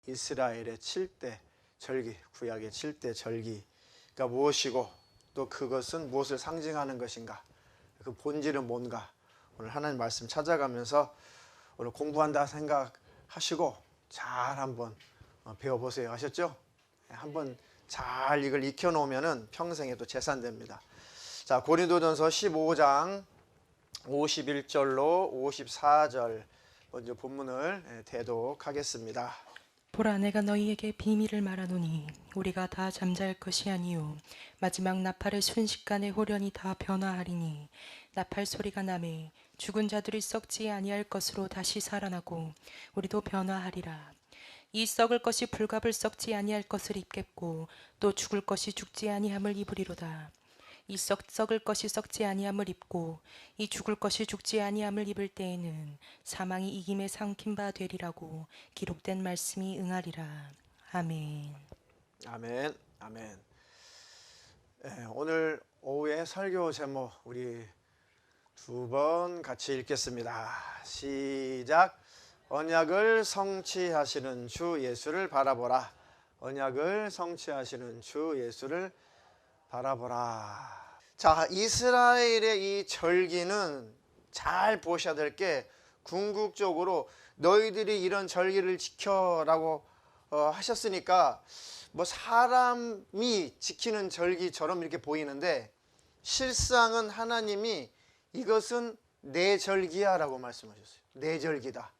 이스라엘의 7대 절기, 구약의 7대 절기가 무엇이고 또 그것은 무엇을 상징하는 것인가, 그 본질은 뭔가, 오늘 하나님 말씀 찾아가면서 오늘 공부한다 생각하시고 잘 한번 배워보세요. 아셨죠? 한번 잘 이걸 익혀놓으면 평생에 또 재산됩니다. 자, 고린도전서 15장 51절로 54절 먼저 본문을 대독하겠습니다. 보라, 내가 너희에게 비밀을 말하노니 우리가 다 잠잘 것이 아니요 마지막 나팔의 순식간에 호련히 다 변화하리니 나팔 소리가 나매 죽은 자들이 썩지 아니할 것으로 다시 살아나고 우리도 변화하리라. 이 썩을 것이 불갑을 썩지 아니할 것을 입겠고 또 죽을 것이 죽지 아니함을 입으리로다. 이 썩을 것이 썩지 아니함을 입고 이 죽을 것이 죽지 아니함을 입을 때에는 사망이 이김에 삼킨 바 되리라고 기록된 말씀이 응하리라. 아멘. 아멘. 아멘. 오늘 오후에 설교 제목 우리 두 번 같이 읽겠습니다. 시작. 언약을 성취하시는 주 예수를 바라보라. 언약을 성취하시는 주 예수를 바라보라. 자, 이스라엘의 이 절기는 잘 보셔야 될 게, 궁극적으로 너희들이 이런 절기를 지켜라고 하셨으니까 뭐 사람이 지키는 절기처럼 이렇게 보이는데, 실상은 하나님이 이것은 내 절기야 라고 말씀하셨어요. 내 절기다,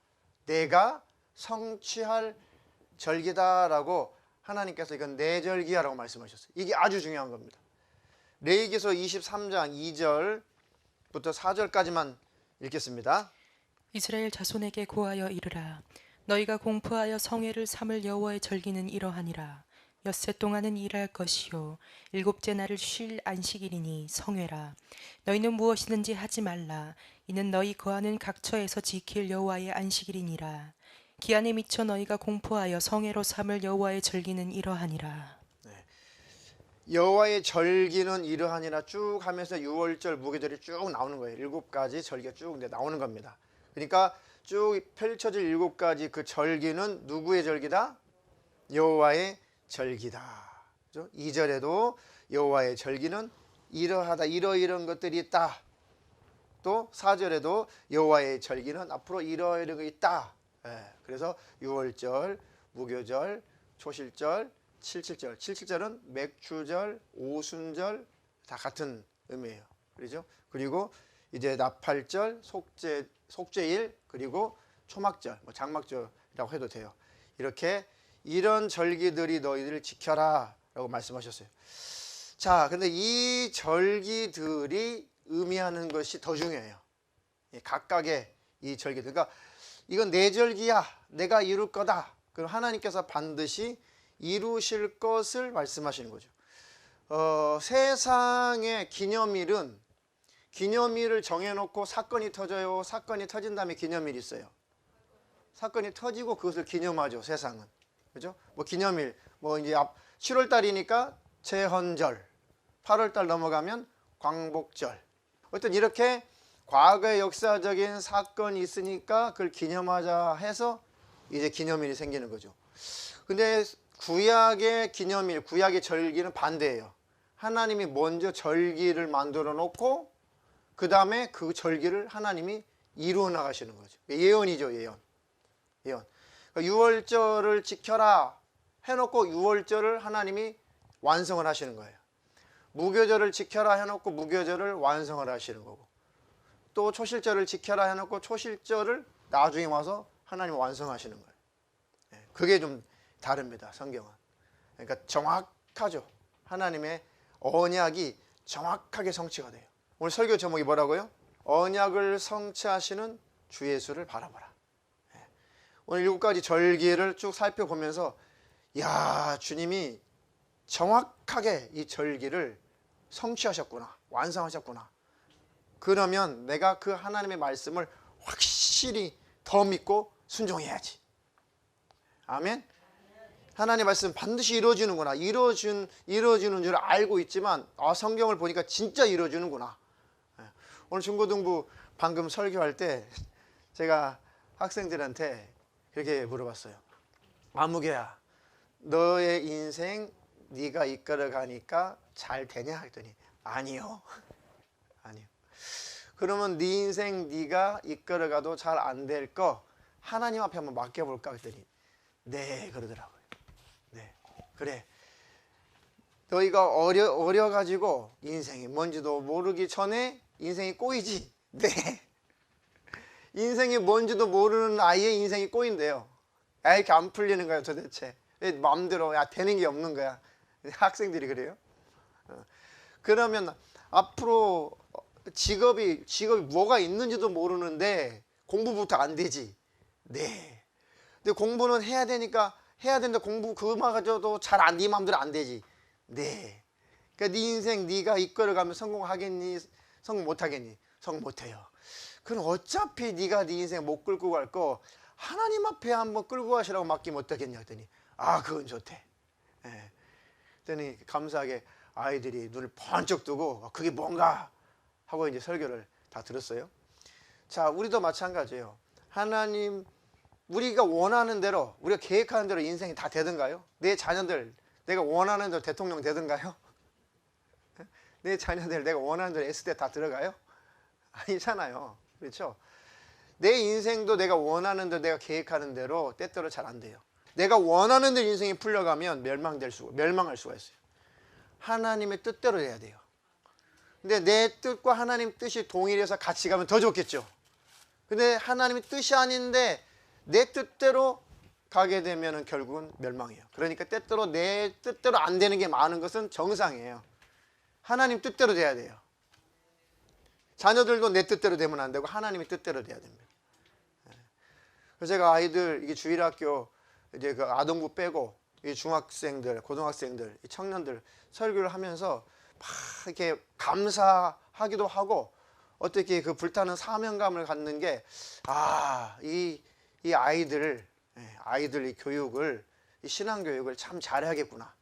내가 성취할 절기다 라고 하나님께서 이건 내 절기야 라고 말씀하셨어요. 이게 아주 중요한 겁니다. 레위기서 23장 2절부터 4절까지만 읽겠습니다. 이스라엘 자손에게 고하여 이르라. 너희가 공포하여 성회를 삼을 여호와의 절기는 이러하니라. 엿새 동안은 일할 것이요 일곱째 날을 쉴 안식일이니 성회라. 너희는 무엇이든지 하지 말라. 이는 너희 거하는 각처에서 지킬 여호와의 안식일이니라. 기한에 미쳐 너희가 공포하여 성회로 삼을 여호와의 절기는 이러하니라. 여호와의 절기는 이러하니라 쭉 하면서 유월절, 무교절이 쭉 나오는 거예요. 7가지 절기가 쭉 나오는 겁니다. 그러니까 쭉 펼쳐질 7가지 그 절기는 누구의 절기다? 여호와의 절기다. 그렇죠? 2절에도 여호와의 절기는 이러하다, 이러이런 것들이 있다. 또 4절에도 여호와의 절기는 앞으로 이러이런 게 있다. 그래서 유월절, 무교절, 초실절, 77절. 77절은 맥주절, 오순절 다 같은 의미예요. 그렇죠? 그리고 이제 나팔절, 속죄일, 그리고 초막절, 뭐 장막절이라고 해도 돼요. 이렇게 이런 절기들이 너희들을 지켜라 라고 말씀하셨어요. 자, 근데 이 절기들이 의미하는 것이 더 중요해요. 각각의 이 절기들. 그러니까 이건 내 절기야, 내가 이룰 거다. 그럼 하나님께서 반드시 이루실 것을 말씀하시는 거죠. 세상의 기념일은 기념일을 정해놓고 사건이 터져요. 사건이 터진 다음에 기념일이 있어요. 사건이 터지고 그것을 기념하죠. 세상은. 그죠? 뭐 기념일, 뭐 이제 7월 달이니까 제헌절, 8월 달 넘어가면 광복절. 어떤 이렇게 과거의 역사적인 사건이 있으니까 그걸 기념하자 해서 이제 기념일이 생기는 거죠. 근데 구약의 기념일, 구약의 절기는 반대예요. 하나님이 먼저 절기를 만들어 놓고 그 다음에 그 절기를 하나님이 이루어 나가시는 거죠. 예언이죠, 예언. 예언. 그러니까 유월절을 지켜라 해놓고 유월절을 하나님이 완성을 하시는 거예요. 무교절을 지켜라 해놓고 무교절을 완성을 하시는 거고, 또 초실절을 지켜라 해놓고 초실절을 나중에 와서 하나님이 완성하시는 거예요. 그게 좀 다릅니다, 성경은. 그러니까 정확하죠. 하나님의 언약이 정확하게 성취가 돼요. 오늘 설교 제목이 뭐라고요? 언약을 성취하시는 주 예수를 바라보라. 오늘 7가지 절기를 쭉 살펴보면서, 야, 주님이 정확하게 이 절기를 성취하셨구나, 완성하셨구나. 그러면 내가 그 하나님의 말씀을 확실히 더 믿고 순종해야지. 아멘. 하나님의 말씀 반드시 이루어지는구나, 이루어지는 줄 알고 있지만 성경을 보니까 진짜 이루어지는구나. 오늘 중고등부 방금 설교할 때 제가 학생들한테 그렇게 물어봤어요. 아무개야, 너의 인생 네가 이끌어가니까 잘 되냐 했더니 아니요. 아니요. 그러면 네 인생 네가 이끌어가도 잘 안 될 거 하나님 앞에 한번 맡겨볼까 했더니 네 그러더라고요. 네 그래. 너희가 어려가지고 인생이 뭔지도 모르기 전에 인생이 꼬이지. 네. 인생이 뭔지도 모르는 아이의 인생이 꼬인대요. 야, 이렇게 안 풀리는 거야 도대체. 왜 마음대로 되는 게 없는 거야. 학생들이 그래요. 그러면 앞으로 직업이 뭐가 있는지도 모르는데 공부부터 안 되지. 네. 근데 공부는 해야 되니까 해야 되는데 공부 그마저도 네 마음대로 안 되지. 네. 그러니까 네 인생 네가 이끌어가면 성공하겠니? 성공 못하겠니? 성공 못해요. 그럼 어차피 네가 네 인생 못 끌고 갈 거 하나님 앞에 한번 끌고 가시라고 맡기면 어떻겠냐 했더니 그건 좋대. 네. 그랬더니 감사하게 아이들이 눈을 번쩍 뜨고 그게 뭔가 하고 이제 설교를 다 들었어요. 자, 우리도 마찬가지예요. 하나님, 우리가 원하는 대로, 우리가 계획하는 대로 인생이 다 되든가요? 내 자녀들, 내가 원하는 대로 대통령 되든가요? 내 자녀들, 내가 원하는 대로 S대 다 들어가요? 아니잖아요. 그렇죠? 내 인생도 내가 원하는 대로, 내가 계획하는 대로 때때로 잘 안 돼요. 내가 원하는 대로 인생이 풀려가면 멸망할 수가 있어요. 하나님의 뜻대로 해야 돼요. 근데 내 뜻과 하나님 뜻이 동일해서 같이 가면 더 좋겠죠. 근데 하나님의 뜻이 아닌데 내 뜻대로 가게 되면 결국은 멸망이에요. 그러니까 때때로 내 뜻대로 안 되는 게 많은 것은 정상이에요. 하나님 뜻대로 돼야 돼요. 자녀들도 내 뜻대로 되면 안 되고 하나님의 뜻대로 돼야 됩니다. 그래서 제가 아이들 이게 주일학교 이제 그 아동부 빼고 이 중학생들, 고등학생들, 이 청년들 설교를 하면서 막 이렇게 감사하기도 하고 어떻게 그 불타는 사명감을 갖는 게 이 아이들 이 교육을 이 신앙 교육을 참 잘해야겠구나.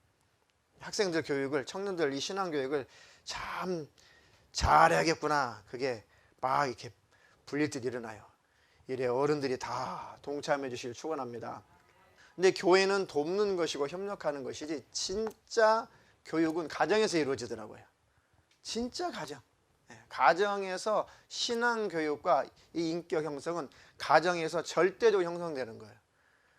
학생들 교육을 청년들 이 신앙 교육을 참 잘해야겠구나. 그게 막 이렇게 불릴 듯 일어나요. 이래 어른들이 다 동참해 주시길 축원합니다. 근데 교회는 돕는 것이고 협력하는 것이지 진짜 교육은 가정에서 이루어지더라고요. 진짜 가정. 가정에서 신앙 교육과 이 인격 형성은 가정에서 절대적으로 형성되는 거예요.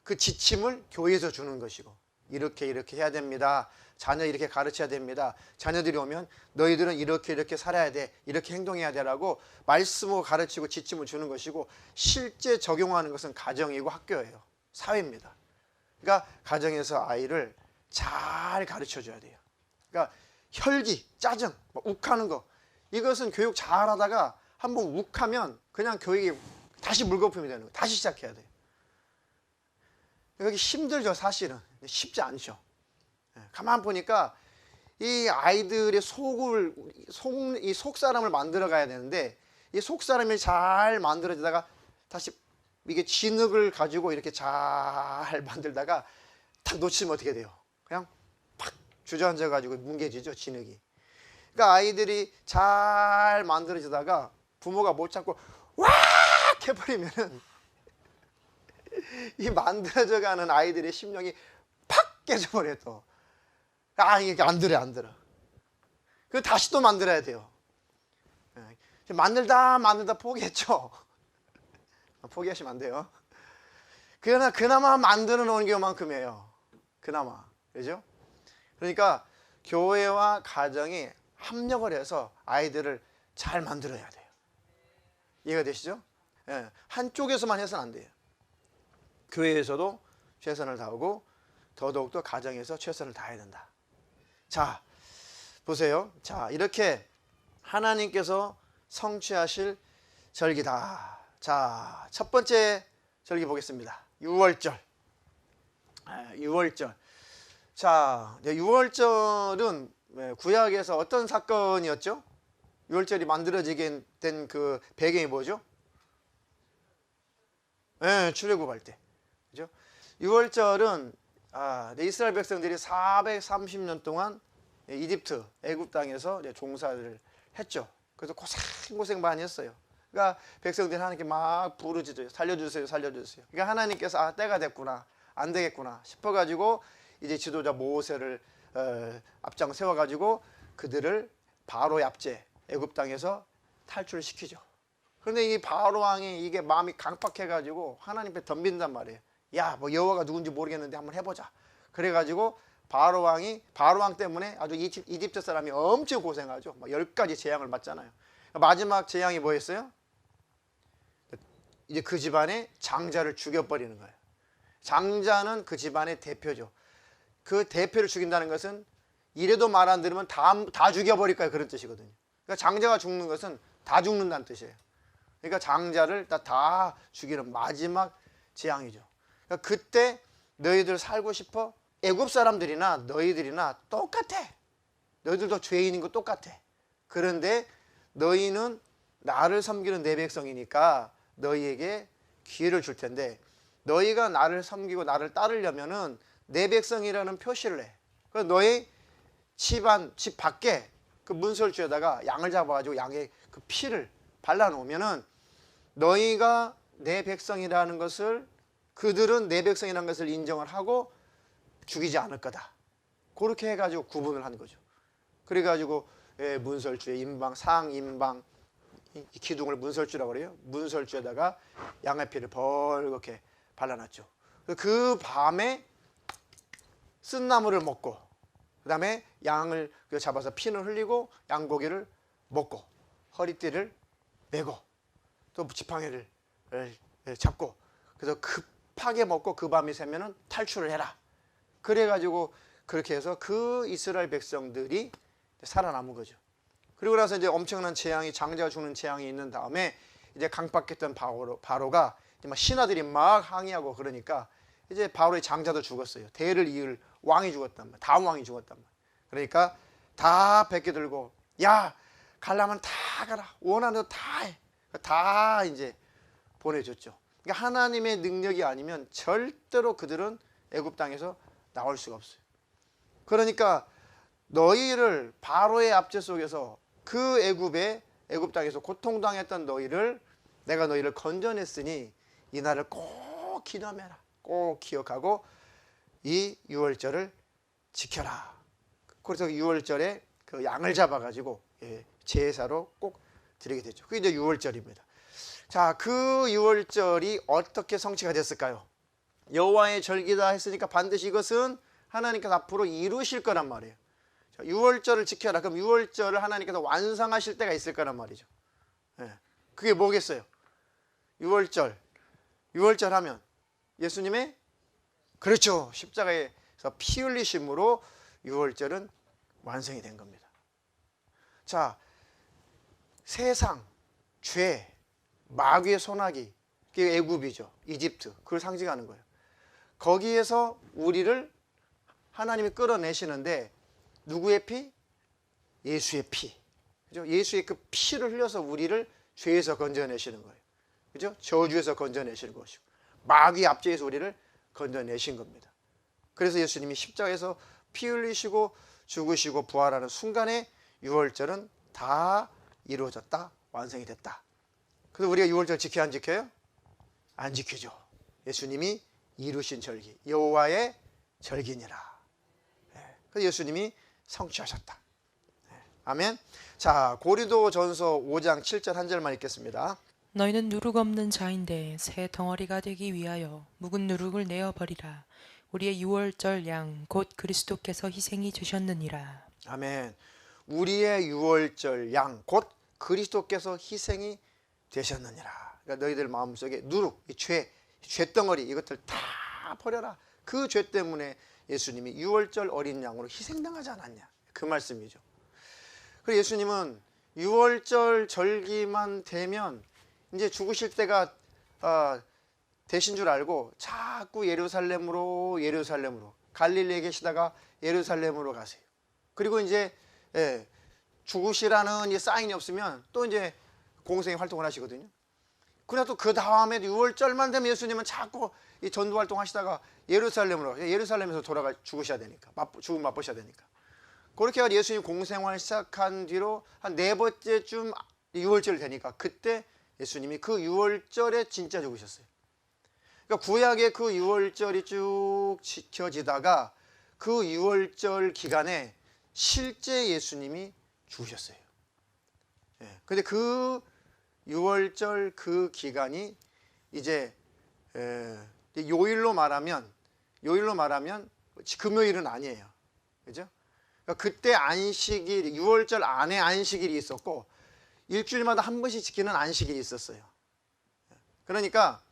그 지침을 교회에서 주는 것이고 이렇게 해야 됩니다. 자녀 이렇게 가르쳐야 됩니다. 자녀들이 오면 너희들은 이렇게 살아야 돼. 이렇게 행동해야 되라고 말씀을 가르치고 지침을 주는 것이고 실제 적용하는 것은 가정이고 학교예요. 사회입니다. 그러니까 가정에서 아이를 잘 가르쳐 줘야 돼요. 그러니까 혈기, 짜증, 욱하는 거 이것은 교육 잘하다가 한번 욱하면 그냥 교육이 다시 물거품이 되는 거예요. 다시 시작해야 돼요. 여기 힘들죠, 사실은. 쉽지 않죠. 가만 보니까 이 아이들의 이 속사람을 만들어 가야 되는데 이 속사람이 잘 만들어지다가 다시 이게 진흙을 가지고 이렇게 잘 만들다가 탁 놓치면 어떻게 돼요? 그냥 팍 주저앉아 가지고 뭉개지죠, 진흙이. 그러니까 아이들이 잘 만들어지다가 부모가 못 참고 왁 해버리면은 이 만들어져 가는 아이들의 심령이 팍 깨져버려요. 또 이게 안 들어. 그 다시 또 만들어야 돼요. 만들다 포기했죠. 포기하시면 안 돼요. 그나마 만들어 놓은 게 이만큼이에요. 그나마. 그죠? 그러니까 교회와 가정이 합력을 해서 아이들을 잘 만들어야 돼요. 이해가 되시죠? 한쪽에서만 해서는 안 돼요. 교회에서도 최선을 다하고 더더욱더 가정에서 최선을 다해야 된다. 자, 보세요. 자, 이렇게 하나님께서 성취하실 절기다. 자, 첫 번째 절기 보겠습니다. 유월절. 유월절. 자, 유월절은 구약에서 어떤 사건이었죠? 유월절이 만들어지게 된 그 배경이 뭐죠? 출애굽할 때. 그죠? 유월절은 이스라엘 백성들이 430년 동안 이집트, 애굽 땅에서 종사를 했죠. 그래서 고생 많이 했어요. 그러니까 백성들이 하나님께 막 부르짖어요. 살려주세요, 살려주세요. 그러니까 하나님께서 아, 때가 됐구나, 안 되겠구나 싶어가지고 이제 지도자 모세를 앞장 세워가지고 그들을 바로의 압제 애굽 땅에서 탈출시키죠. 그런데 이 바로 왕이 이게 마음이 강팍해가지고 하나님께 덤빈단 말이에요. 야, 뭐 여호와가 누군지 모르겠는데 한번 해보자. 그래가지고 바로 왕 때문에 아주 이집트 사람이 엄청 고생하죠. 뭐 10가지 재앙을 받잖아요. 마지막 재앙이 뭐였어요? 이제 그 집안의 장자를 죽여버리는 거예요. 장자는 그 집안의 대표죠. 그 대표를 죽인다는 것은 이래도 말 안 들으면 다 죽여버릴 거야, 그런 뜻이거든요. 그러니까 장자가 죽는 것은 다 죽는다는 뜻이에요. 그러니까 장자를 다 죽이는 마지막 재앙이죠. 그러니까 그때 너희들 살고 싶어? 애굽 사람들이나 너희들이나 똑같아. 너희들도 죄인인 거 똑같아. 그런데 너희는 나를 섬기는 내 백성이니까 너희에게 기회를 줄 텐데, 너희가 나를 섬기고 나를 따르려면은 내 백성이라는 표시를 해. 그래서 너희 집 밖에 그 문설주에다가 양을 잡아가지고 양의 그 피를 발라놓으면은 너희가 내 백성이라는 것을, 그들은 내 백성이라는 것을 인정을 하고 죽이지 않을 거다. 그렇게 해가지고 구분을 한 거죠. 그래가지고 문설주에 임방, 상임방, 이 기둥을 문설주라고 그래요. 문설주에다가 양의 피를 벌겋게 발라놨죠. 그 밤에 쓴나물을 먹고, 그 다음에 양을 잡아서 피를 흘리고 양고기를 먹고 허리띠를 메고 또 지팡이를 잡고, 그래서 급하게 먹고 그 밤이 새면은 탈출을 해라. 그래가지고 그렇게 해서 그 이스라엘 백성들이 살아남은 거죠. 그리고 나서 이제 엄청난 재앙이, 장자가 죽는 재앙이 있는 다음에 이제 강박했던 바로가 이제 막 신하들이 막 항의하고 그러니까 이제 바로의 장자도 죽었어요. 대를 이을 왕이 죽었단 말이에요. 다음 왕이 죽었단 말이에요. 그러니까 다 뺏겨 들고, 야, 가려면 다 가라. 원하는 대로 다 해. 다 이제 보내줬죠. 그러니까 하나님의 능력이 아니면 절대로 그들은 애굽 땅에서 나올 수가 없어요. 그러니까 너희를 바로의 압제 속에서 그 애굽 땅에서 고통당했던 너희를, 내가 너희를 건져냈으니 이 날을 꼭 기념해라. 꼭 기억하고 이 유월절을 지켜라. 그래서 유월절에 그 양을 잡아가지고 제사로 꼭 드리게 되죠. 그게 이제 유월절입니다. 자, 그 유월절이 어떻게 성취가 됐을까요? 여호와의 절기다 했으니까 반드시 이것은 하나님께서 앞으로 이루실 거란 말이에요. 자, 유월절을 지켜라. 그럼 유월절을 하나님께서 완성하실 때가 있을 거란 말이죠. 그게 뭐겠어요? 유월절 하면 예수님의, 그렇죠, 십자가에서 피 흘리심으로 유월절은 완성이 된 겁니다. 자, 세상, 죄, 마귀의 소나기, 그게 애굽이죠. 이집트, 그걸 상징하는 거예요. 거기에서 우리를 하나님이 끌어내시는데 누구의 피? 예수의 피. 그죠? 예수의 그 피를 흘려서 우리를 죄에서 건져내시는 거예요. 그죠? 저주에서 건져내시는 것이고 마귀의 압제에서 우리를 건져내신 겁니다. 그래서 예수님이 십자가에서 피 흘리시고 죽으시고 부활하는 순간에 유월절은 다 이루어졌다, 완성이 됐다. 그래서 우리가 유월절 지켜야 안 지켜요? 안 지키죠. 예수님이 이루신 절기, 여호와의 절기니라. 그래서 예수님이 성취하셨다. 아멘. 자, 고린도전서 5장 7절 한 절만 읽겠습니다. 너희는 누룩 없는 자인데 새 덩어리가 되기 위하여 묵은 누룩을 내어버리라. 우리의 유월절 양 곧 그리스도께서 희생이 되셨느니라. 아멘. 우리의 유월절 양 곧 그리스도께서 희생이 되셨느니라. 그러니까 너희들 마음속에 누룩, 이 죄덩어리 이것들 다 버려라. 그 죄 때문에 예수님이 유월절 어린 양으로 희생당하지 않았냐, 그 말씀이죠. 그리고 예수님은 유월절 절기만 되면 이제 죽으실 때가 되신 줄 알고 자꾸 예루살렘으로 갈릴리에 계시다가 예루살렘으로 가세요. 그리고 이제 죽으시라는 사인이 없으면 또 이제 공생의 활동을 하시거든요. 그러나 또 그 다음에 유월절만 되면 예수님은 자꾸 이 전도 활동하시다가 예루살렘에서 죽으셔야 되니까, 죽음 맛보셔야 되니까. 그렇게 해서 예수님 공생활 시작한 뒤로 한 4번째쯤 유월절 되니까 그때 예수님이 그 유월절에 진짜 죽으셨어요. 그러니까 구약의 그 유월절이 쭉 지켜지다가 그 유월절 기간에 실제 예수님이 죽으셨어요. 예. 근데 그 유월절 그 기간이 이제 요일로 말하면 금요일은 아니에요. 그죠? 그러니까 그때 안식일, 유월절 안에 안식일이 있었고 일주일마다 한 번씩 지키는 안식일이 있었어요. 그러니까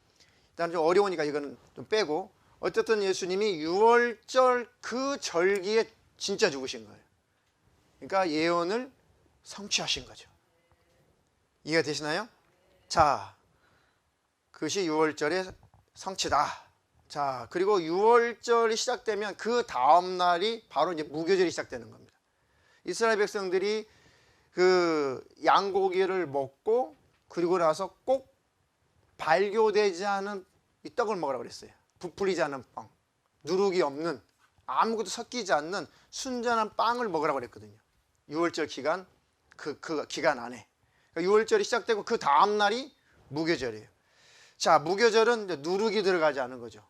일단 좀 어려우니까 이거는 좀 빼고 어쨌든 예수님이 유월절 그 절기에 진짜 죽으신 거예요. 그러니까 예언을 성취하신 거죠. 이해가 되시나요? 자, 그것이 유월절의 성취다. 자, 그리고 유월절이 시작되면 그 다음 날이 바로 이제 무교절이 시작되는 겁니다. 이스라엘 백성들이 그 양고기를 먹고 그리고 나서 꼭 발교되지 않은 이 떡을 먹으라고 그랬어요. 부풀리지 않은 빵, 누룩이 없는 아무것도 섞이지 않는 순전한 빵을 먹으라고 그랬거든요. 유월절 기간 그 기간 안에. 그러니까 유월절이 시작되고 그 다음 날이 무교절이에요. 자, 무교절은 이제 누룩이 들어가지 않은 거죠.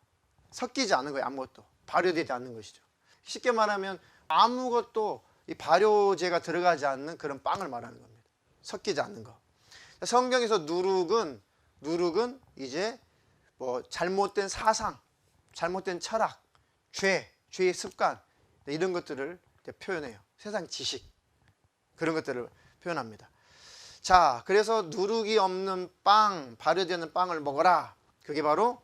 섞이지 않은 거예요. 아무것도 발효되지 않는 것이죠. 쉽게 말하면 아무것도 이 발효제가 들어가지 않는 그런 빵을 말하는 겁니다. 섞이지 않는 거. 성경에서 누룩은 이제 뭐 잘못된 사상, 잘못된 철학, 죄의 습관 이런 것들을 표현해요. 세상 지식 그런 것들을 표현합니다. 자, 그래서 누룩이 없는 빵, 발효되는 빵을 먹어라. 그게 바로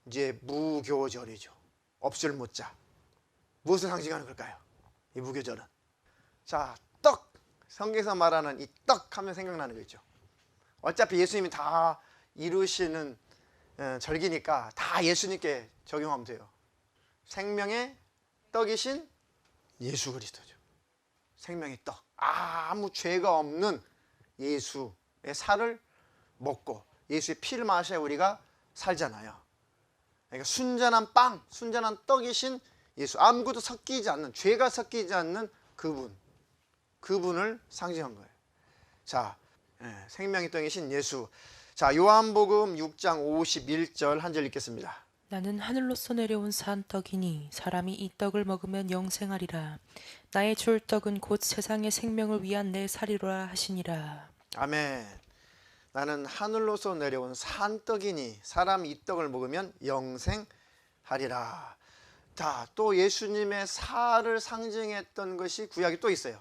이제 무교절이죠. 없을 무자. 무엇을 상징하는 걸까요? 이 무교절은. 자, 떡. 성경에서 말하는 이 떡 하면 생각나는 거 있죠. 어차피 예수님이 다 이루시는 절기니까 다 예수님께 적용하면 돼요. 생명의 떡이신 예수 그리스도죠. 생명의 떡. 아무 죄가 없는 예수의 살을 먹고 예수의 피를 마셔야 우리가 살잖아요. 그러니까 순전한 빵, 순전한 떡이신 예수. 아무것도 섞이지 않는, 죄가 섞이지 않는 그분을 상징한 거예요. 자, 생명의 떡이신 예수. 자, 요한복음 6장 51절 한 절 읽겠습니다. 나는 하늘로서 내려온 산 떡이니 사람이 이 떡을 먹으면 영생하리라. 나의 줄 떡은 곧 세상의 생명을 위한 내 살이로라 하시니라. 아멘. 나는 하늘로서 내려온 산떡이니 사람이 이 떡을 먹으면 영생하리라. 자, 또 예수님의 살을 상징했던 것이 구약이 또 있어요.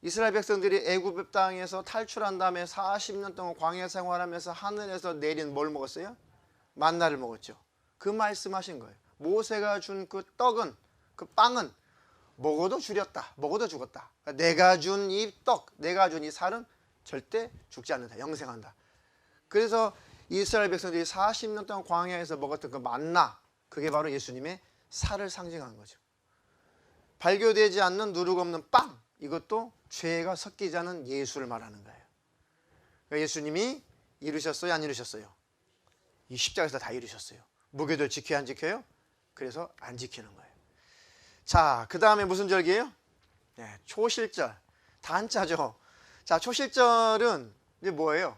이스라엘 백성들이 애굽 땅에서 탈출한 다음에 40년 동안 광야 생활하면서 하늘에서 내린 뭘 먹었어요? 만나를 먹었죠. 그 말씀하신 거예요. 모세가 준 그 떡은, 그 빵은 먹어도 줄였다, 먹어도 죽었다. 내가 준 이 떡, 내가 준 이 살은 절대 죽지 않는다, 영생한다. 그래서 이스라엘 백성들이 40년 동안 광야에서 먹었던 그 만나, 그게 바로 예수님의 살을 상징한 거죠. 발교되지 않는 누룩 없는 빵, 이것도 죄가 섞이지 않은 예수를 말하는 거예요. 그러니까 예수님이 이루셨어요, 안 이루셨어요? 이 십자가에서 다 이루셨어요. 무교절 지켜야 안 지켜요? 그래서 안 지키는 거예요. 자, 그 다음에 무슨 절기예요? 네, 초실절. 단자죠. 자, 초실절은 이제 뭐예요?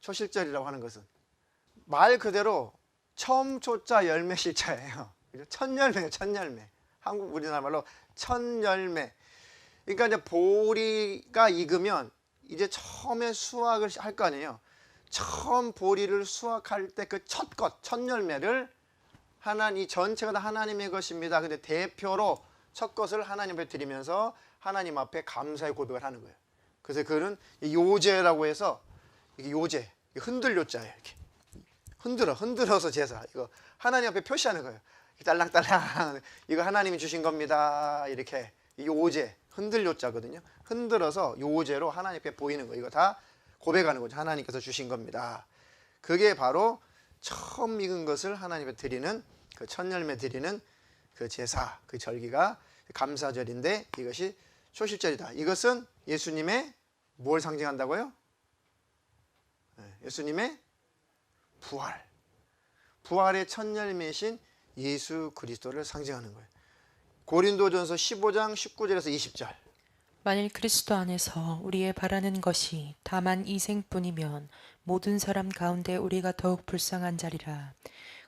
초실절이라고 하는 것은 말 그대로 처음 초자 열매 실자예요. 첫열매예요, 첫열매. 한국 우리나라 말로 첫열매. 그러니까 이제 보리가 익으면 이제 처음에 수확을 할 거 아니에요. 처음 보리를 수확할 때 그 첫 것, 첫 열매를 이 전체가 다 하나님의 것입니다. 근데 대표로 첫 것을 하나님 앞에 드리면서 하나님 앞에 감사의 고백을 하는 거예요. 그래서 그는 요제라고 해서 이게 요제, 흔들요자예요. 이렇게 흔들어서 제사. 이거 하나님 앞에 표시하는 거예요. 딸랑딸랑 이거 하나님이 주신 겁니다. 이렇게 요제, 흔들요자거든요. 흔들어서 요제로 하나님 앞에 보이는 거. 이거 다 고백하는 거죠. 하나님께서 주신 겁니다. 그게 바로 처음 익은 것을 하나님 앞에 드리는 그 첫 열매 드리는 그 제사, 그 절기가 감사절인데 이것이 초실절이다. 이것은 예수님의 뭘 상징한다고요? 예수님의 부활. 부활의 첫 열매이신 예수 그리스도를 상징하는 거예요. 고린도전서 15장 19절에서 20절. 만일 그리스도 안에서 우리의 바라는 것이 다만 이생뿐이면 모든 사람 가운데 우리가 더욱 불쌍한 자리라.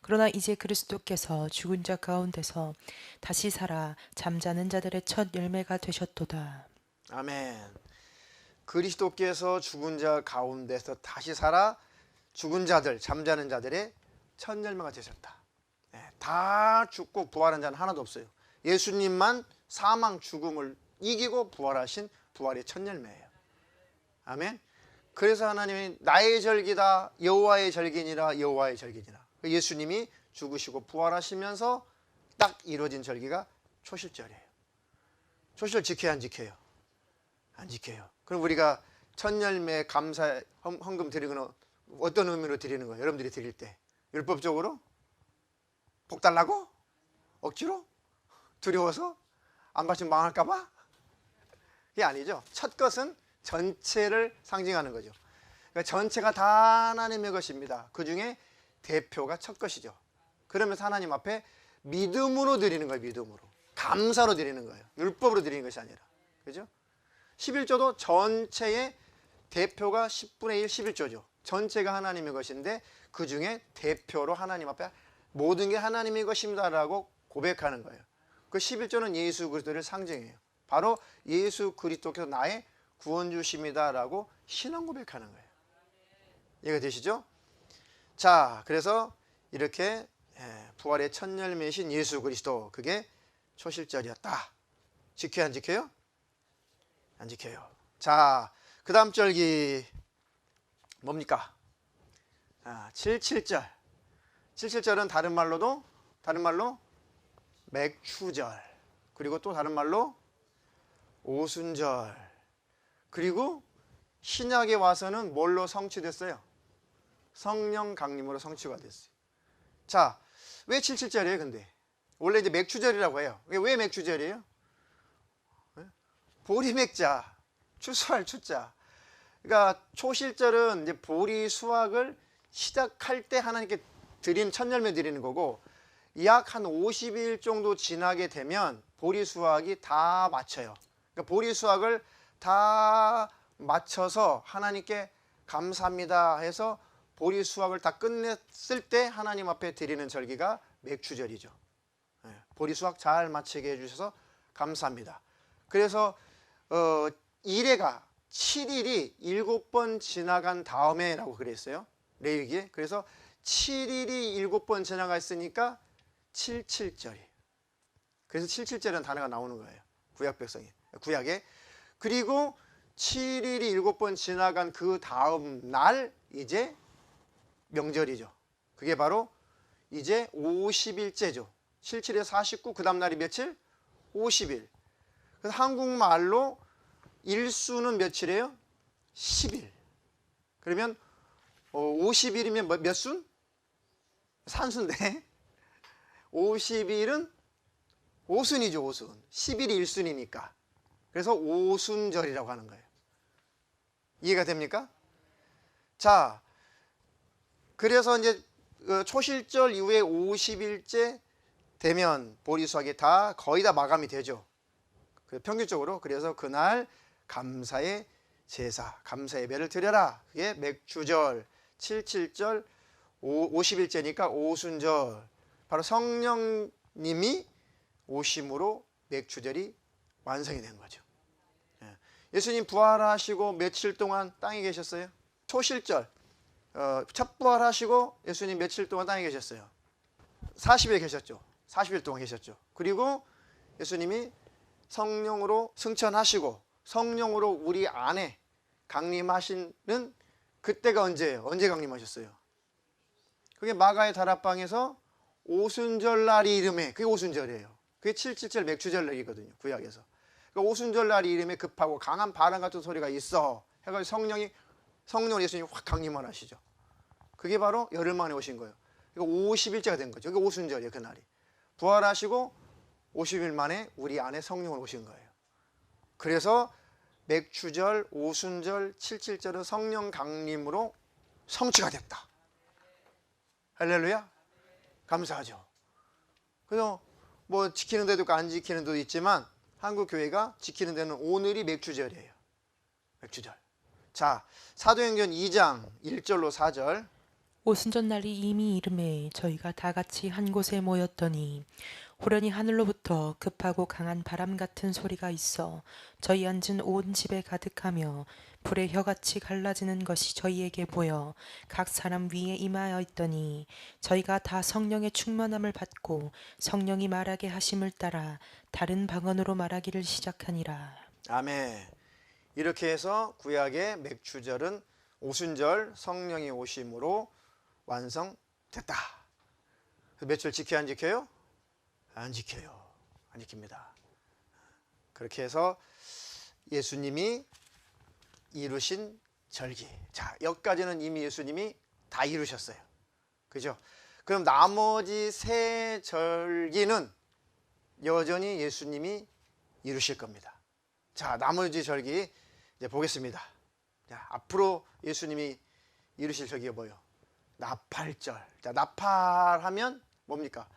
그러나 이제 그리스도께서 죽은 자 가운데서 다시 살아 잠자는 자들의 첫 열매가 되셨도다. 아멘. 그리스도께서 죽은 자 가운데서 다시 살아 죽은 자들, 잠자는 자들의 첫 열매가 되셨다. 다 죽고 부활한 자는 하나도 없어요. 예수님만 사망, 죽음을 이기고 부활하신 부활의 첫 열매예요. 아멘. 그래서 하나님이 나의 절기다, 여호와의 절기니라, 여호와의 절기니라. 예수님이 죽으시고 부활하시면서 딱 이루어진 절기가 초실절이에요. 초실절 지켜야 안 지켜요? 안 지켜요. 그럼 우리가 첫 열매 감사 헌금 드리는 건 어떤 의미로 드리는 거예요? 여러분들이 드릴 때 율법적으로? 복 달라고? 억지로? 두려워서? 안 받으면 망할까 봐? 그게 아니죠. 첫 것은 전체를 상징하는 거죠. 그러니까 전체가 다 하나님의 것입니다. 그 중에 대표가 첫 것이죠. 그러면서 하나님 앞에 믿음으로 드리는 거예요. 믿음으로. 감사로 드리는 거예요. 율법으로 드리는 것이 아니라. 그죠? 11조도 전체의 대표가 10분의 1 11조죠. 전체가 하나님의 것인데 그 중에 대표로 하나님 앞에 모든 게 하나님의 것입니다라고 고백하는 거예요. 그 11조는 예수 그리스도를 상징해요. 바로 예수 그리스도께서 나의 구원주십니다라고 신앙 고백하는 거예요. 이해가 되시죠? 자, 그래서 이렇게 부활의 첫 열매이신 예수 그리스도, 그게 초실절이었다. 지켜야 안 지켜요? 안 지켜요. 자, 그 다음 절기 뭡니까? 77절. 77절은 다른 말로 맥추절, 그리고 또 다른 말로 오순절, 그리고 신약에 와서는 뭘로 성취됐어요? 성령 강림으로 성취가 됐어요. 자, 왜 77절이에요 근데? 원래 이제 맥추절이라고 해요. 왜 맥추절이에요? 보리 맥자, 추수할 추자. 그러니까 초실절은 이제 보리 수확을 시작할 때 하나님께 드린 첫 열매 드리는 거고, 약 한 50일 정도 지나게 되면 보리 수확이 다 마쳐요. 그러니까 보리 수확을 다 마쳐서 하나님께 감사합니다 해서 보리 수확을 다 끝냈을 때 하나님 앞에 드리는 절기가 맥추절이죠. 보리 수확 잘 마치게 해주셔서 감사합니다. 그래서 이래가 7일이 7번 지나간 다음에라고 그랬어요. 레위기에. 그래서 7일이 7번 지나가 있으니까 77절이. 그래서 77절이라는 단어가 나오는 거예요. 구약 백성이. 구약에. 그리고 7일이 7번 지나간 그 다음 날 이제 명절이죠. 그게 바로 이제 50일째죠. 77에 49, 그 다음 날이 며칠? 50일. 그래서 한국말로 일수는 며칠이에요? 10일. 그러면 50일이면 몇 순? 산수인데 50일은 5순이죠. 5순. 10일이 1순이니까. 그래서 오순절이라고 하는 거예요. 이해가 됩니까? 자, 그래서 이제 초실절 이후에 50일째 되면 보리 수확이 다 거의 다 마감이 되죠. 평균적으로. 그래서 그날 감사의 제사, 감사 예배를 드려라. 그게 맥주절, 77절, 50일째니까 오순절. 바로 성령님이 오심으로 맥주절이 완성이 된 거죠. 예수님 부활하시고 며칠 동안 땅에 계셨어요? 초실절, 첫 부활하시고 예수님 며칠 동안 땅에 계셨어요? 40일 계셨죠. 40일 동안 계셨죠. 그리고 예수님이 성령으로 승천하시고 성령으로 우리 안에 강림하시는 그때가 언제예요? 언제 강림하셨어요? 그게 마가의 다락방에서 오순절 날이 이름에, 그게 오순절이에요. 그게 77절 맥주절이거든요. 구약에서. 그러니까 오순절 날이 이름에 급하고 강한 바람 같은 소리가 있어 해가지고 성령 예수님이 확 강림을 하시죠. 그게 바로 열흘 만에 오신 거예요. 그러니까 50일째가 된 거죠. 그게 오순절이에요. 그날이. 부활하시고 50일 만에 우리 안에 성령을 오신 거예요. 그래서 맥추절, 오순절, 77절은 성령 강림으로 성취가 됐다. 할렐루야. 감사하죠. 그래서 뭐 지키는 데도 있고 안 지키는 데도 있지만 한국 교회가 지키는 데는 오늘이 맥주절이에요. 맥주절. 자, 사도행전 2장 1절로 4절. 오순절날이 이미 이름에 저희가 다 같이 한 곳에 모였더니 호련히 하늘로부터 급하고 강한 바람 같은 소리가 있어 저희 앉은 온 집에 가득하며 불의 혀같이 갈라지는 것이 저희에게 보여 각 사람 위에 임하여 있더니 저희가 다 성령의 충만함을 받고 성령이 말하게 하심을 따라 다른 방언으로 말하기를 시작하니라. 아멘. 이렇게 해서 구약의 맥주절은 오순절 성령이 오심으로 완성됐다. 며칠 지켜야 안 지켜요? 안 지켜요. 안 지킵니다. 그렇게 해서 예수님이 이루신 절기. 자, 여기까지는 이미 예수님이 다 이루셨어요. 그죠? 그럼 나머지 세 절기는 여전히 예수님이 이루실 겁니다. 자, 나머지 절기 이제 보겠습니다. 자, 앞으로 예수님이 이루실 절기가 뭐예요? 나팔절. 자, 나팔하면 뭡니까?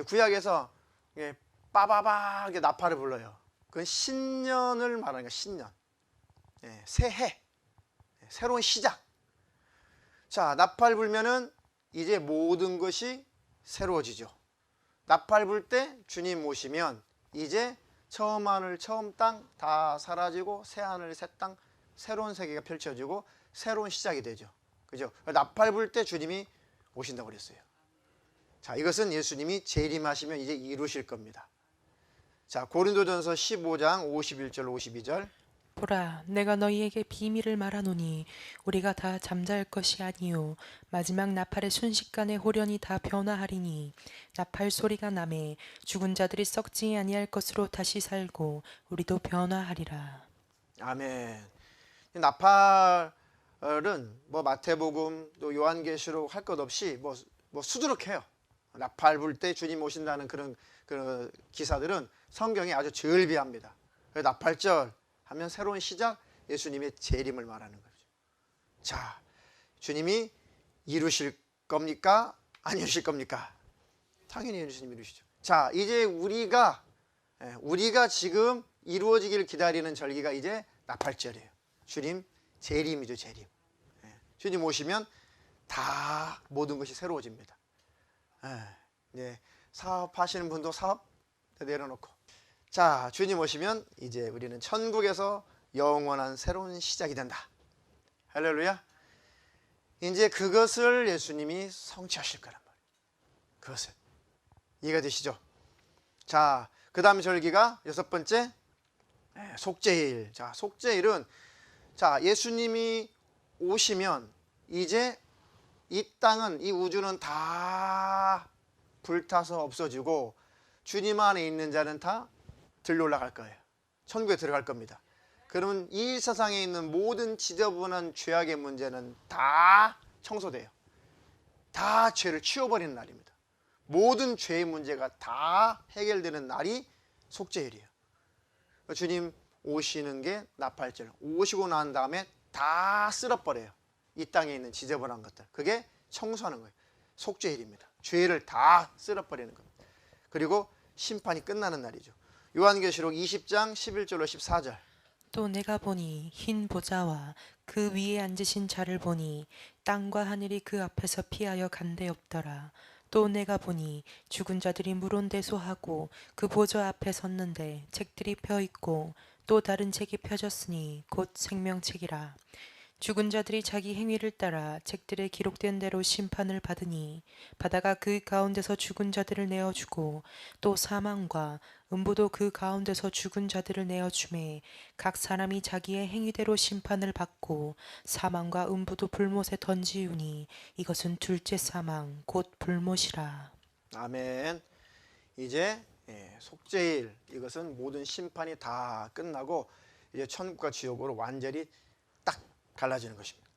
구약에서 빠바바 나팔을 불러요. 그건 신년을 말하는 거예요. 신년. 새해. 새로운 시작. 자, 나팔 불면은 이제 모든 것이 새로워지죠. 나팔 불 때 주님 오시면 이제 처음 하늘 처음 땅 다 사라지고 새 하늘 새 땅 새로운 세계가 펼쳐지고 새로운 시작이 되죠. 그죠? 나팔 불 때 주님이 오신다고 그랬어요. 자, 이것은 예수님이 재림하시면 이제 이루실 겁니다. 자, 고린도전서 15장 51절 52절. 보라, 내가 너희에게 비밀을 말하노니 우리가 다 잠잘 것이 아니요 마지막 나팔의 순식간에 호련히 다 변화하리니 나팔 소리가 나매 죽은 자들이 썩지 아니할 것으로 다시 살고 우리도 변화하리라. 아멘. 나팔은 뭐 마태복음 또 요한계시록 할 것 없이 뭐 수두룩해요. 나팔 불 때 주님 오신다는 그런 기사들은 성경에 아주 절비합니다. 나팔절 하면 새로운 시작, 예수님의 재림을 말하는 거죠. 자, 주님이 이루실 겁니까? 안 이루실 겁니까? 당연히 예수님이 이루시죠. 자, 이제 우리가 지금 이루어지기를 기다리는 절기가 이제 나팔절이에요. 주님 재림이죠, 재림. 주님 오시면 다 모든 것이 새로워집니다. 사업하시는 분도 사업 내려놓고, 자, 주님 오시면 이제 우리는 천국에서 영원한 새로운 시작이 된다. 할렐루야. 이제 그것을 예수님이 성취하실 거란 말이에요. 그것을. 이해가 되시죠? 자, 그 다음 절기가 여섯 번째, 속죄일. 자, 속죄일은, 자, 예수님이 오시면 이제 이 땅은, 이 우주는 다 불타서 없어지고 주님 안에 있는 자는 다 들려 올라갈 거예요. 천국에 들어갈 겁니다. 그러면 이 세상에 있는 모든 지저분한 죄악의 문제는 다 청소돼요. 다 죄를 치워버리는 날입니다. 모든 죄의 문제가 다 해결되는 날이 속죄일이에요. 주님 오시는 게 나팔절. 오시고 난 다음에 다 쓸어버려요. 이 땅에 있는 지저분한 것들. 그게 청소하는 거예요. 속죄일입니다. 죄를 다 쓸어버리는 겁니다. 그리고 심판이 끝나는 날이죠. 요한계시록 20장 11절로 14절. 또 내가 보니 흰 보좌와 그 위에 앉으신 자를 보니 땅과 하늘이 그 앞에서 피하여 간데 없더라. 또 내가 보니 죽은 자들이 물온대소하고 그 보좌 앞에 섰는데 책들이 펴 있고 또 다른 책이 펴졌으니 곧 생명책이라. 죽은 자들이 자기 행위를 따라 책들에 기록된 대로 심판을 받으니 바다가 그 가운데서 죽은 자들을 내어주고 또 사망과 음부도 그 가운데서 죽은 자들을 내어주매 각 사람이 자기의 행위대로 심판을 받고 사망과 음부도 불못에 던지우니 이것은 둘째 사망 곧 불못이라. 아멘. 이제 속죄일, 이것은 모든 심판이 다 끝나고 이제 천국과 지옥으로 완전히 딱 갈라지는 것입니다.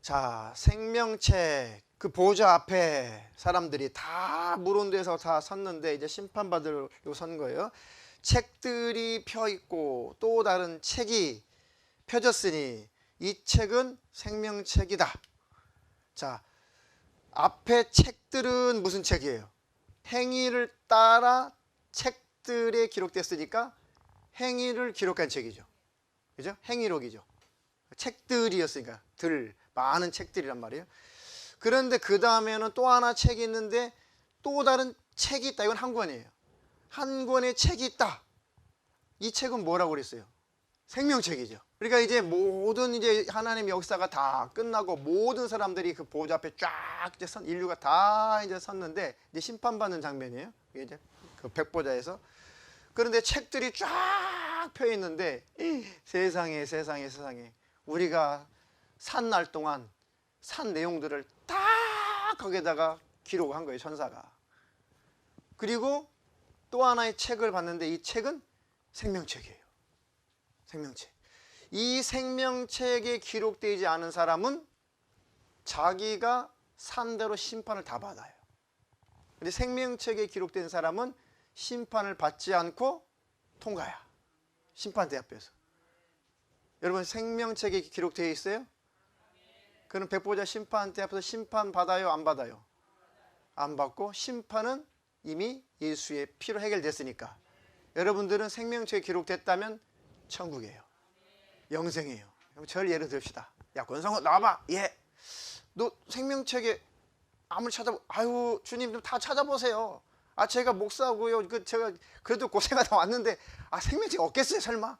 자, 생명책, 그 보좌 앞에 사람들이 다 물온대서 다 섰는데 이제 심판받으러 선 거예요. 책들이 펴 있고 또 다른 책이 펴졌으니 이 책은 생명책이다. 자, 앞에 책들은 무슨 책이에요? 행위를 따라 책들에 기록됐으니까 행위를 기록한 책이죠. 그죠? 행위록이죠. 책들이었으니까 많은 책들이란 말이에요. 그런데 그 다음에는 또 하나 책이 있는데 또 다른 책이 있다. 이건 한 권이에요. 한 권의 책이 있다. 이 책은 뭐라고 그랬어요? 생명책이죠. 그러니까 이제 모든 이제 하나님의 역사가 다 끝나고 모든 사람들이 그 보좌 앞에 쫙 이제 인류가 다 이제 섰는데 이제 심판받는 장면이에요. 이게 이제 그 백보좌에서. 그런데 책들이 쫙 펴 있는데 세상에 우리가 산 날 동안 산 내용들을 다 거기에다가 기록한 거예요, 천사가. 그리고 또 하나의 책을 봤는데 이 책은 생명책이에요. 생명책. 이 생명책에 기록되지 않은 사람은 자기가 산 대로 심판을 다 받아요. 근데 생명책에 기록된 사람은 심판을 받지 않고 통과야. 심판대 앞에서. 여러분 생명책에 기록되어 있어요? 그럼 백보자 심판대 앞에서 심판 받아요? 안 받아요? 안 받고 심판은 이미 예수의 피로 해결됐으니까 여러분들은 생명책에 기록됐다면 천국이에요. 영생이에요. 저를 예를 듭시다. 야 권성호 나와봐. 예. 너 생명책에 아무리 아유 주님 좀 다 찾아보세요. 아 제가 목사고요. 제가 그래도 고생하다 왔는데 생명책 없겠어요 설마?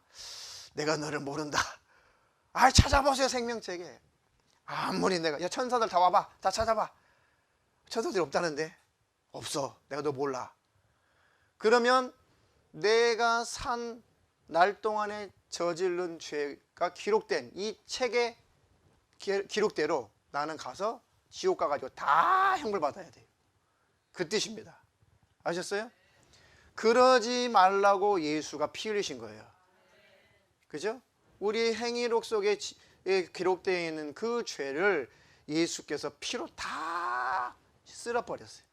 내가 너를 모른다. 찾아보세요 생명책에. 아무리 내가 야 천사들 다 와봐. 다 찾아봐. 천사들이 없다는데? 없어. 내가 너 몰라. 그러면 내가 산 날 동안에 저지른 죄가 기록된 이 책의 기록대로 나는 가서 지옥 가가지고 다 형벌 받아야 돼요. 그 뜻입니다. 아셨어요? 그러지 말라고 예수가 피 흘리신 거예요. 그죠? 우리 행위록 속에 기록되어 있는 그 죄를 예수께서 피로 다 쓸어버렸어요.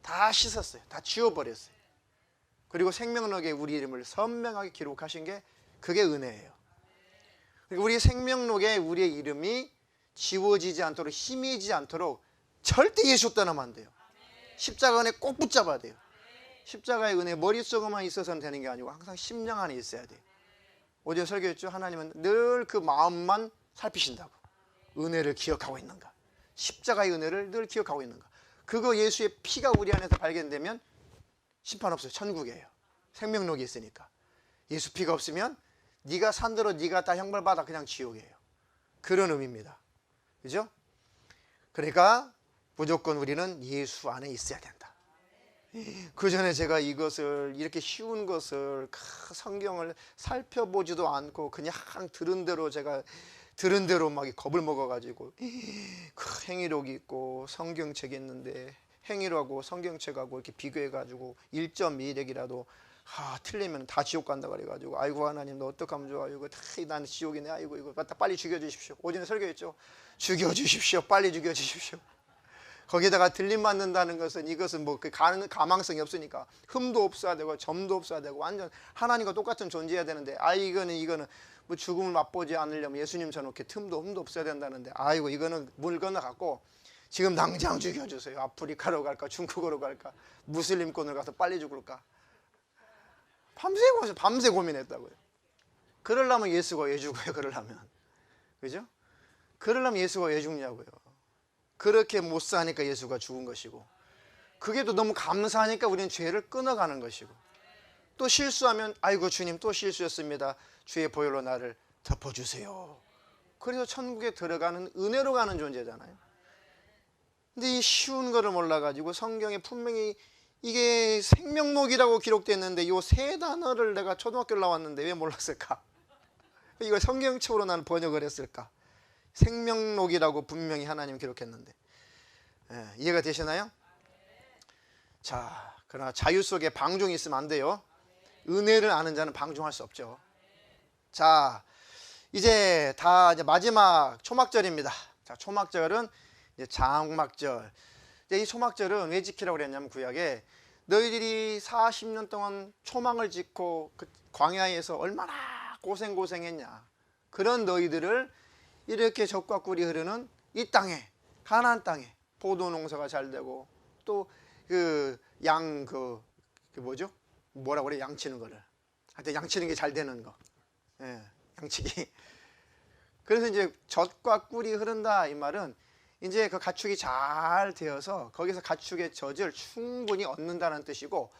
다 씻었어요. 다 지워버렸어요. 그리고 생명록에 우리 이름을 선명하게 기록하신 게 그게 은혜예요. 그리고 우리 생명록에 우리의 이름이 지워지지 않도록 희미해지지 않도록 절대 예수 떠나면 안 돼요. 십자가 은혜 꼭 붙잡아야 돼요. 십자가의 은혜 머릿속에만 있어서는 되는 게 아니고 항상 심령 안에 있어야 돼요. 어제 설교했죠. 하나님은 늘 그 마음만 살피신다고. 은혜를 기억하고 있는가. 십자가의 은혜를 늘 기억하고 있는가. 그거 예수의 피가 우리 안에서 발견되면 심판 없어요. 천국이에요. 생명록이 있으니까. 예수 피가 없으면 네가 산대로 네가 다 형벌받아 그냥 지옥이에요. 그런 의미입니다. 그죠? 그러니까 무조건 우리는 예수 안에 있어야 된다. 그 전에 제가 이것을 이렇게 쉬운 것을 성경을 살펴보지도 않고 그냥 들은 대로 막 겁을 먹어가지고 그 행위록이 있고 성경책이 있는데 행위록하고 성경책하고 이렇게 비교해가지고 1.2렉이라도 틀리면 다 지옥 간다 그래가지고 아이고 하나님 너 어떡하면 좋아 이거 난 지옥이네 아이고 이거 빨리 죽여주십시오. 오전에 설교했죠. 죽여주십시오. 빨리 죽여주십시오. 거기다가 들림 맞는다는 것은 이것은 뭐 가망성이 없으니까 흠도 없어야 되고 점도 없어야 되고 완전 하나님과 똑같은 존재해야 되는데 이거는 뭐 죽음을 맛보지 않으려면 예수님처럼 이렇게 흠도 없어야 된다는데 아이고 이거는 물 건너갖고 지금 당장 죽여주세요. 아프리카로 갈까 중국으로 갈까 무슬림권으로 가서 빨리 죽을까 밤새 고민했다고요. 그러려면 예수가 왜 죽어요? 그러려면 그죠? 그러려면 예수가 왜 죽냐고요. 그렇게 못 사니까 예수가 죽은 것이고 그게 또 너무 감사하니까 우리는 죄를 끊어가는 것이고 또 실수하면 아이고 주님 또 실수했습니다. 주의 보혈로 나를 덮어주세요. 그래서 천국에 들어가는 은혜로 가는 존재잖아요. 근데 이 쉬운 거를 몰라가지고 성경에 분명히 이게 생명록이라고 기록되어 있는데 이 세 단어를 내가 초등학교를 나왔는데 왜 몰랐을까? 이걸 성경책으로 나는 번역을 했을까? 생명록이라고 분명히 하나님 기록했는데 이해가 되시나요? 자, 그러나 자유 속에 방종이 있으면 안 돼요. 은혜를 아는 자는 방종할 수 없죠. 자, 이제 마지막 초막절입니다. 자, 초막절은 이제 장막절. 이제 이 초막절은 왜 지키라고 그랬냐면 구약에 너희들이 40년 동안 초막을 짓고 그 광야에서 얼마나 고생했냐. 그런 너희들을 이렇게 젖과 꿀이 흐르는 이 땅에 가나안 땅에 포도 농사가 잘 되고 또 그 뭐죠? 뭐라고 그래? 양치는 거를 하여튼 양치는 게 잘 되는 거. 예, 양치기. 그래서 이제 젖과 꿀이 흐른다 이 말은 이제 그 가축이 잘 되어서 거기서 가축의 젖을 충분히 얻는다는 뜻이고,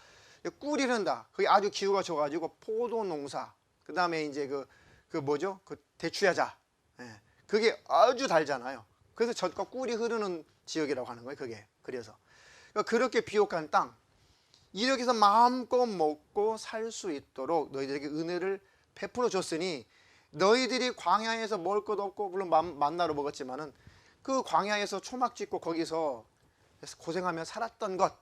꿀이 흐른다. 그게 아주 기후가 좋아가지고 포도 농사, 그 다음에 이제 그 뭐죠? 그 대추야자. 예, 그게 아주 달잖아요. 그래서 젖과 꿀이 흐르는 지역이라고 하는 거예요. 그게 그래서 그러니까 그렇게 비옥한 땅, 이렇게 해서 마음껏 먹고 살 수 있도록 너희들에게 은혜를 베풀어 줬으니 너희들이 광야에서 먹을 것 없고, 물론 만나로 먹었지만은 그 광야에서 초막 짓고 거기서 고생하며 살았던 것,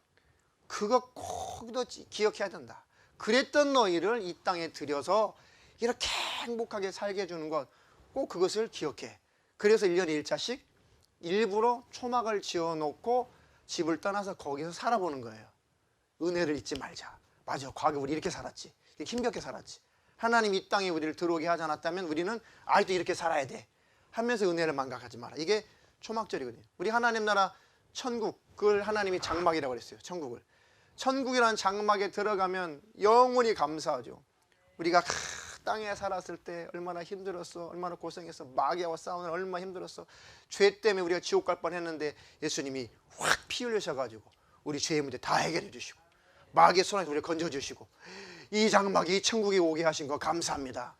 그거 꼭 너 기억해야 된다. 그랬던 너희를 이 땅에 들여서 이렇게 행복하게 살게 해주는 것, 꼭 그것을 기억해. 그래서 1년에 1차씩 일부러 초막을 지어놓고 집을 떠나서 거기서 살아보는 거예요. 은혜를 잊지 말자. 맞아, 과거 우리 이렇게 살았지, 힘겹게 살았지. 하나님 이 땅에 우리를 들어오게 하지 않았다면 우리는 아직도 이렇게 살아야 돼 하면서 은혜를 망각하지 마라. 이게 초막절이거든요. 우리 하나님 나라 천국, 그걸 하나님이 장막이라고 그랬어요. 천국이라는 장막에 들어가면 영원히 감사하죠. 우리가 땅에 살았을 때 얼마나 힘들었어, 얼마나 고생했어, 마귀와 싸우는 얼마나 힘들었어, 죄 때문에 우리가 지옥 갈 뻔했는데 예수님이 확 피 흘리셔가지고 우리 죄의 문제 다 해결해 주시고 마귀의 손에서 우리를 건져주시고 이 장막이 이 천국에 오게 하신 거 감사합니다.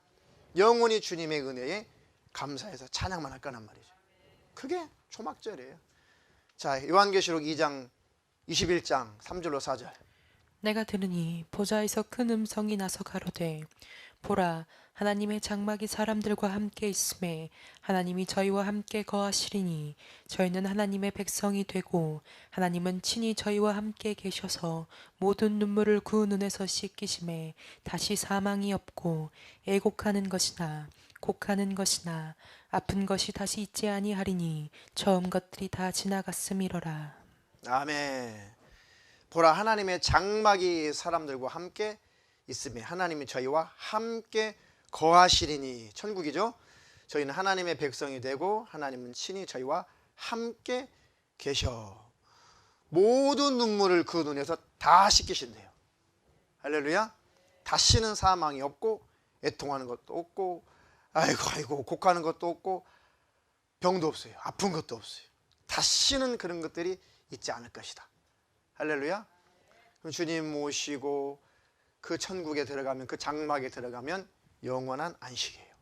영원히 주님의 은혜에 감사해서 찬양만 할 거란 말이죠. 그게 초막절이에요. 자, 요한계시록 2장 21장 3절로 4절. 내가 들으니 보좌에서 큰 음성이 나서 가로되 보라, 하나님의 장막이 사람들과 함께 있음에 하나님이 저희와 함께 거하시리니 저희는 하나님의 백성이 되고 하나님은 친히 저희와 함께 계셔서 모든 눈물을 그 눈에서 씻기심에 다시 사망이 없고 애곡하는 것이나 곡하는 것이나 아픈 것이 다시 있지 아니하리니 처음 것들이 다 지나갔음이로라. 아멘. 보라, 하나님의 장막이 사람들과 함께 있음에 하나님이 저희와 함께 거하시리니. 천국이죠. 저희는 하나님의 백성이 되고 하나님은 친히 저희와 함께 계셔. 모든 눈물을 그 눈에서 다 씻기신대요. 할렐루야. 다시는 사망이 없고 애통하는 것도 없고 아이고 곡하는 것도 없고 병도 없어요. 아픈 것도 없어요. 다시는 그런 것들이 있지 않을 것이다. 할렐루야. 그럼 주님 모시고 그 천국에 들어가면, 그 장막에 들어가면 영원한 안식이에요.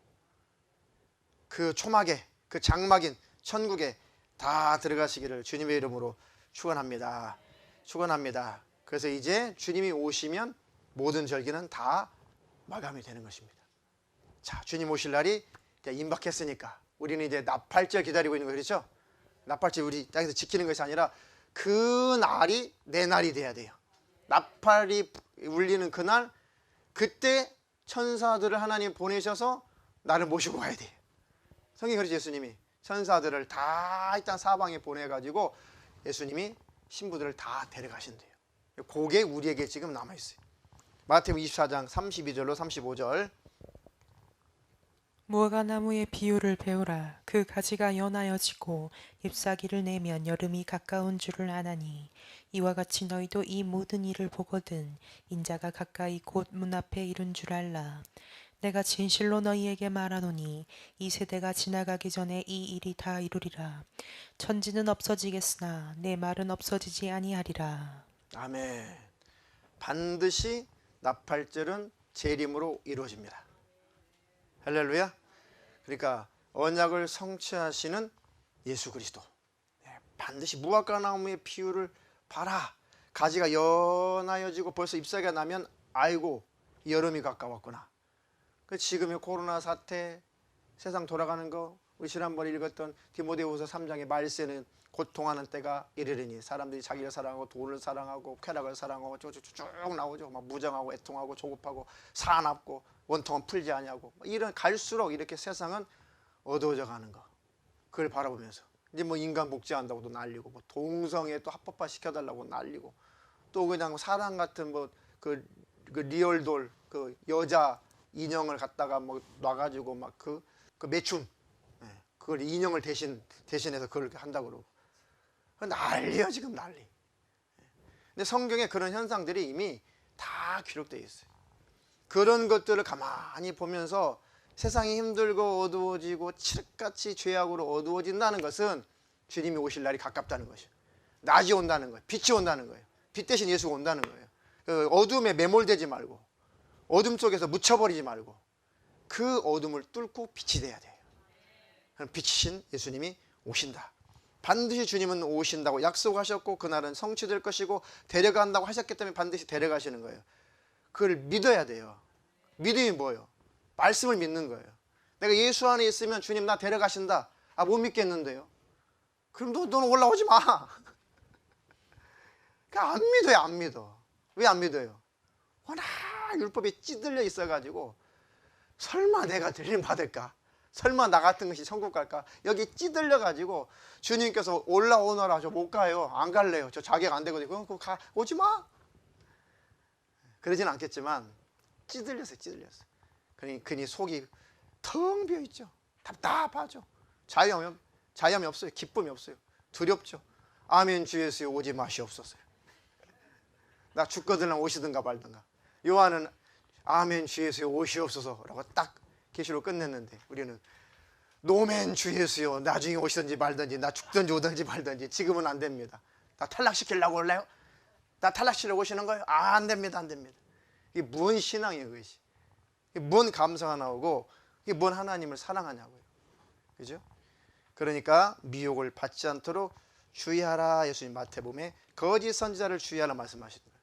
그 초막에, 그 장막인 천국에 다 들어가시기를 주님의 이름으로 축원합니다. 축원합니다. 그래서 이제 주님이 오시면 모든 절기는 다 마감이 되는 것입니다. 자, 주님 오실 날이 이제 임박했으니까 우리는 이제 나팔절 기다리고 있는 거, 그렇죠? 나팔절 우리 땅에서 지키는 것이 아니라 그 날이 내 날이 돼야 돼요. 나팔이 울리는 그날, 그때 천사들을 하나님 보내셔서 나를 모시고 가야 돼요. 성경 그러죠. 예수님이 천사들을 다 일단 사방에 보내가지고 예수님이 신부들을 다 데려가신대요. 그게 우리에게 지금 남아있어요. 마태복음 24장 32절로 35절. 무화과 나무의 비유를 배우라. 그 가지가 연하여지고 잎사귀를 내면 여름이 가까운 줄을 아나니 이와 같이 너희도 이 모든 일을 보거든 인자가 가까이 곧 문 앞에 이른 줄 알라. 내가 진실로 너희에게 말하노니 이 세대가 지나가기 전에 이 일이 다 이루리라. 천지는 없어지겠으나 내 말은 없어지지 아니하리라. 아멘. 반드시 나팔절은 재림으로 이루어집니다. 할렐루야. 그러니까 언약을 성취하시는 예수 그리스도. 반드시 무화과 나무의 비유를 봐라. 가지가 연하여지고 벌써 잎사귀가 나면 아이고 여름이 가까웠구나. 지금의 코로나 사태, 세상 돌아가는 거, 우리 지난번에 읽었던 디모데후서 3장의 말세는 고통하는 때가 이르리니 사람들이 자기를 사랑하고 돈을 사랑하고 쾌락을 사랑하고 쭉 나오죠. 막 무정하고 애통하고 조급하고 사납고 원통은 풀지 아니하고 이런 갈수록 이렇게 세상은 어두워져 가는 거, 그걸 바라보면서 이제 뭐 인간 복제한다고도 난리고 뭐 동성애 또 합법화 시켜달라고 난리고 또 그냥 사람 같은 뭐 그 리얼돌 그 여자 인형을 갖다가 뭐 놔가지고 막 그 매춘, 그걸 인형을 대신해서 그걸 한다고 그러고 난리야 지금 난리. 근데 성경에 그런 현상들이 이미 다 기록되어 있어요. 그런 것들을 가만히 보면서 세상이 힘들고 어두워지고 칠흑같이 죄악으로 어두워진다는 것은 주님이 오실 날이 가깝다는 것이에요. 낮이 온다는 거예요. 빛이 온다는 거예요. 빛 대신 예수가 온다는 거예요. 그 어둠에 매몰되지 말고 어둠 속에서 묻혀버리지 말고 그 어둠을 뚫고 빛이 돼야 돼요. 빛이신 예수님이 오신다. 반드시 주님은 오신다고 약속하셨고 그날은 성취될 것이고 데려간다고 하셨기 때문에 반드시 데려가시는 거예요. 그걸 믿어야 돼요. 믿음이 뭐예요? 말씀을 믿는 거예요. 내가 예수 안에 있으면 주님 나 데려가신다. 아, 못 믿겠는데요. 그럼 너는 올라오지 마. 그러니까 안 믿어요. 안 믿어. 왜 안 믿어요? 워낙 율법에 찌들려 있어가지고 설마 내가 들림 받을까? 설마 나 같은 것이 천국 갈까? 여기 찌들려가지고 주님께서 올라오너라. 저 못 가요. 안 갈래요. 저 자격 안 되거든요. 그럼 오지 마. 그러진 않겠지만 찌들렸어요. 찌들렸어요. 그니 속이 텅 비어있죠. 답답하죠. 자염이 없어요. 기쁨이 없어요. 두렵죠. 아멘 주 예수여 오지 마시옵소서요. 나 죽거든 오시든가 말든가. 요한은 아멘 주 예수여 오시옵소서라고 딱 계시로 끝냈는데 우리는 노멘 주 예수여 나중에 오시든지 말든지 나 죽든지 오든지 말든지 지금은 안 됩니다. 나 탈락시키려고 올래요? 나 탈락시키려고 오시는 거예요? 아, 안 됩니다. 안 됩니다. 이게 뭔 신앙이에요 그것이. 이게 뭔 감사가 나오고 이게 뭔 하나님을 사랑하냐고요. 그죠? 그러니까 미혹을 받지 않도록 주의하라. 예수님 마태복음에 거짓 선지자를 주의하라 말씀하십니다.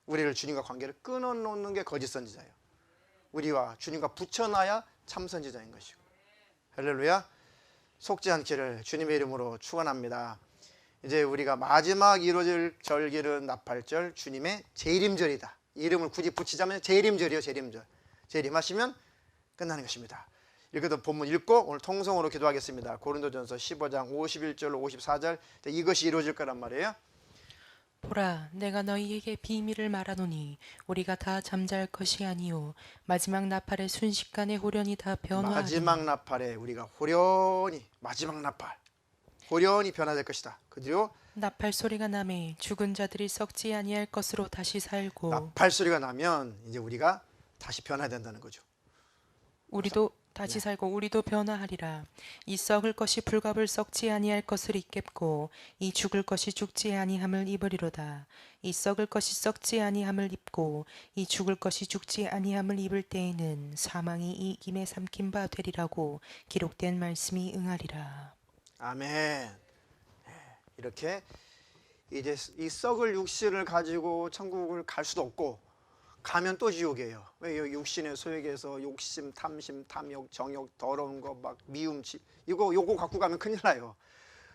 우리를 주님과 관계를 끊어놓는 게 거짓 선지자예요. 우리와 주님과 붙여놔야 참 선지자인 것이고. 할렐루야. 속지 않기를 주님의 이름으로 축원합니다. 이제 우리가 마지막 이루어질 절기는 나팔절, 주님의 재림절이다. 이름을 굳이 붙이자면 재림절이요. 재림절. 재림하시면 끝나는 것입니다. 이렇게 본문 읽고 오늘 통성으로 기도하겠습니다. 고린도전서 15장 51절로 54절. 이것이 이루어질 거란 말이에요. 보라, 내가 너희에게 비밀을 말하노니 우리가 다 잠잘 것이 아니요 마지막 나팔의 순식간에 호련히 다 변화하리니. 마지막 나팔에 우리가 호련히 마지막 나팔 호련히 변화될 것이다. 그리고 나팔 소리가 나매 죽은 자들이 썩지 아니할 것으로 다시 살고. 나팔 소리가 나면 이제 우리가 다시 변화된다는 거죠. 우리도 다시 살고 우리도 변화하리라. 이 썩을 것이 불갑을 썩지 아니할 것을 입겠고 이 죽을 것이 죽지 아니함을 입으리로다. 이 썩을 것이 썩지 아니함을 입고 이 죽을 것이 죽지 아니함을 입을 때에는 사망이 이 김에 삼킨 바 되리라고 기록된 말씀이 응하리라. 아멘. 이렇게 이제 이 썩을 육신을 가지고 천국을 갈 수도 없고 가면 또 지옥이에요. 왜? 육신의 소욕에서 욕심, 탐심, 탐욕, 정욕, 더러운 거, 막 미움치 요거 갖고 가면 큰일 나요.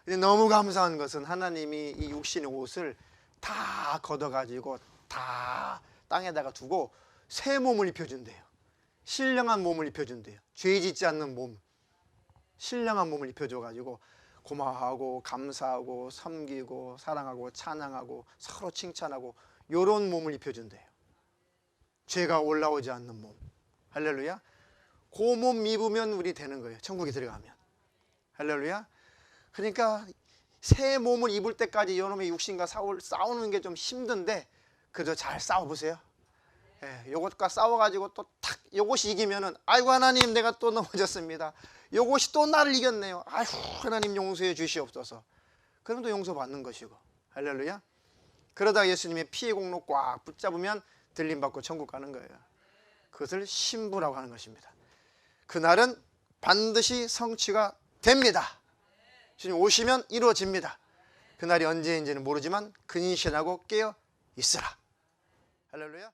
근데 너무 감사한 것은 하나님이 이 육신의 옷을 다 걷어가지고 다 땅에다가 두고 새 몸을 입혀준대요. 신령한 몸을 입혀준대요. 죄 짓지 않는 몸, 신령한 몸을 입혀줘가지고 고마워하고 감사하고 섬기고 사랑하고 찬양하고 서로 칭찬하고 요런 몸을 입혀준대요. 죄가 올라오지 않는 몸. 할렐루야. 그 몸 입으면 우리 되는 거예요. 천국에 들어가면. 할렐루야. 그러니까 새 몸을 입을 때까지 이놈의 육신과 싸우는 게 좀 힘든데 그래도 잘 싸워보세요. 요것과 싸워가지고 또 탁 요것이 이기면은 아이고 하나님 내가 또 넘어졌습니다. 요것이 또 나를 이겼네요. 아이고 하나님 용서해 주시옵소서. 그럼 또 용서받는 것이고. 할렐루야. 그러다가 예수님의 피의 공로 꽉 붙잡으면 들림받고 천국 가는 거예요. 그것을 신부라고 하는 것입니다. 그날은 반드시 성취가 됩니다. 주님 오시면 이루어집니다. 그날이 언제인지는 모르지만 근신하고 깨어 있으라. 할렐루야.